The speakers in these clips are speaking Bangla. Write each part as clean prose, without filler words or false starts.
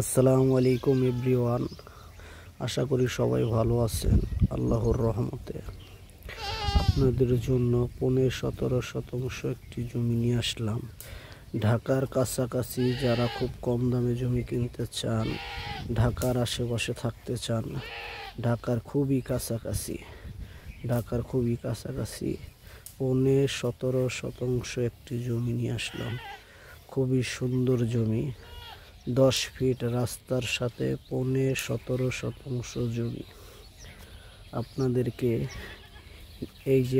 আসসালামু আলাইকুম এভরিওয়ান। আশা করি সবাই ভালো আছেন আল্লাহর রহমতে। আপনাদের জন্য 15-17 শতাংশ একটি জমি নিয়ে আসলাম। ঢাকার কাছাকাছি যারা খুব কম দামে জমি কিনতে চান, ঢাকার আশেপাশে থাকতে চান, ঢাকার খুবই কাছাকাছি 15-17 শতাংশ একটি জমি নিয়ে আসলাম। খুবই সুন্দর জমি, 10 ফিট রাস্তার সাথে 15-17 শতাংশ জমি। আপনাদেরকে এই যে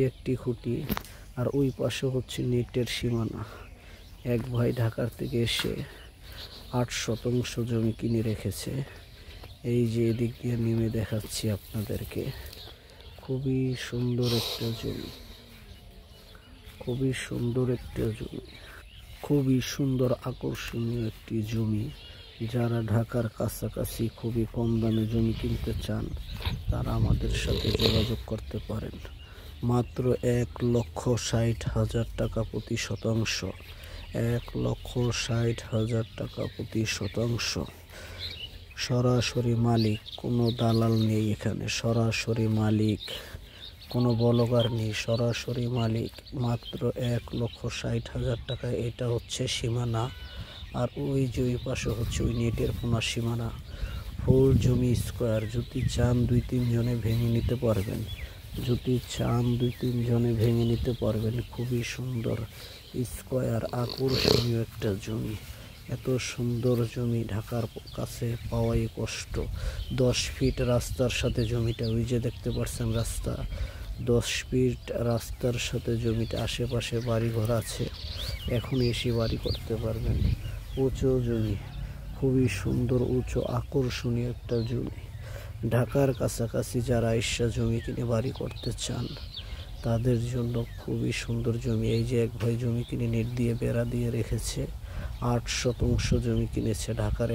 একটি খুঁটি আর ওই পাশে হচ্ছে নেটের সীমানা। এক ভাই ঢাকার থেকে এসে 8 শতাংশ জমি কিনে রেখেছে। এই যে এদিক দিয়ে নেমে দেখাচ্ছি আপনাদেরকে। খুবই সুন্দর একটা জমি, খুবই সুন্দর আকর্ষণীয় একটি জমি। যারা ঢাকার কাছাকাছি খুবই কম দামে জমি কিনতে চান তারা আমাদের সাথে যোগাযোগ করতে পারেন। মাত্র 1,60,000 টাকা প্রতি শতাংশ, 1,60,000 টাকা প্রতি শতাংশ। সরাসরি মালিক, কোনো দালাল নেই এখানে, সরাসরি মালিক, কোনো বলগার নেই, সরাসরি মালিক। মাত্র 1,60,000 টাকা। এটা হচ্ছে সীমানা, আর ওই যে ওই পাশে হচ্ছে ওই নেটের কোনা সীমানা। ফুল জমি স্কোয়ার। যদি চান 2-3 জনে ভেঙে নিতে পারবেন, খুবই সুন্দর স্কোয়ার আকর্ষণীয় একটা জমি। এত সুন্দর জমি ঢাকার কাছে পাওয়াই কষ্ট। 10 ফিট রাস্তার সাথে জমিটা, ওই যে দেখতে পাচ্ছেন রাস্তা, 10 ফিট রাস্তার সাথে জমিটা। আশেপাশে বাড়িঘর আছে, এখন এসে বাড়ি করতে পারবেন। উঁচু জমি, খুবই সুন্দর উঁচু আকর্ষণীয় একটা জমি। ঢাকার কাছাকাছি যারা এসে জমি কিনে বাড়ি করতে চান তাদের জন্য খুবই সুন্দর জমি। এই যে এক ভাই জমি কিনে নেট দিয়ে বেড়া দিয়ে রেখেছে, 8 শতাংশ জমি কিনেছে। ঢাকার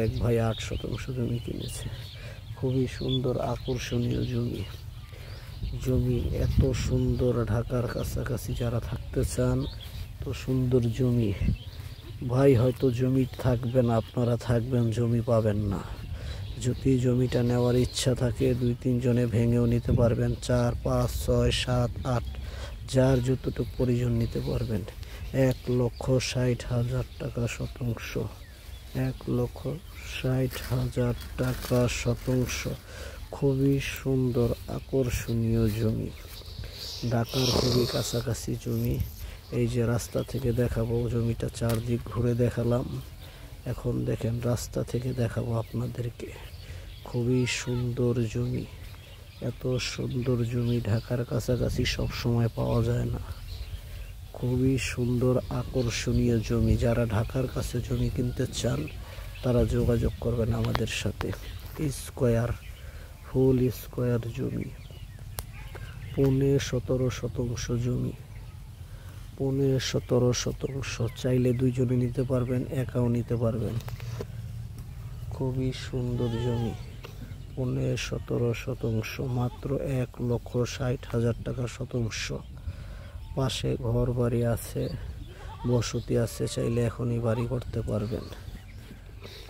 এক ভাই 8 শতাংশ জমি কিনেছে। খুবই সুন্দর আকর্ষণীয় জমি এত সুন্দর। ঢাকার কাছাকাছি যারা থাকতে চান, তো সুন্দর জমি। ভাই হয়তো জমি থাকবে না, আপনারা থাকবেন, জমি পাবেন না। যদি জমিটা নেওয়ার ইচ্ছা থাকে 2-3 জনে ভেঙেও নিতে পারবেন, 4, 5, 6, 7, 8 যার যতটুকু প্রয়োজন নিতে পারবেন। 1,60,000 টাকা শতাংশ, 1,60,000 টাকা শতাংশ। খুবই সুন্দর আকর্ষণীয় জমি, ঢাকার খুবই কাছাকাছি জমি। এই যে রাস্তা থেকে দেখাবো জমিটা, চারদিক ঘুরে দেখালাম। এখন দেখেন রাস্তা থেকে দেখাবো আপনাদেরকে। খুবই সুন্দর জমি। এত সুন্দর জমি ঢাকার কাছাকাছি সব সময় পাওয়া যায় না। খুবই সুন্দর আকর্ষণীয় জমি। যারা ঢাকার কাছে জমি কিনতে চান তারা যোগাযোগ করবেন আমাদের সাথে। স্কোয়ার, ফুল স্কোয়ার জমি, 15-17 শতাংশ জমি, 15-17 শতাংশ। চাইলে 2 জনে নিতে পারবেন, একাও নিতে পারবেন। খুবই সুন্দর জমি, 15-17 শতাংশ, মাত্র 1,60,000 টাকা শতাংশ। পাশে ঘর বাড়ি আছে, বসতি আছে, চাইলে এখনই বাড়ি করতে পারবেন।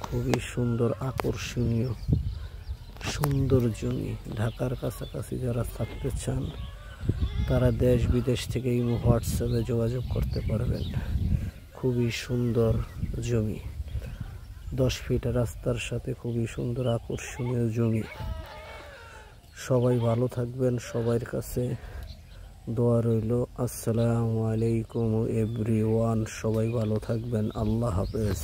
খুবই সুন্দর আকর্ষণীয় সুন্দর জমি। ঢাকার কাছাকাছি যারা থাকতে চান তারা দেশ বিদেশ থেকে ইমো হোয়াটসঅ্যাপে যোগাযোগ করতে পারবেন। খুবই সুন্দর জমি, 10 ফিট রাস্তার সাথে খুবই সুন্দর আকর্ষণীয় জমি। সবাই ভালো থাকবেন, সবার কাছে দোয়া রইল। আসসালামু আলাইকুম এভরিওয়ান। সবাই ভালো থাকবেন, আল্লাহ হাফেজ।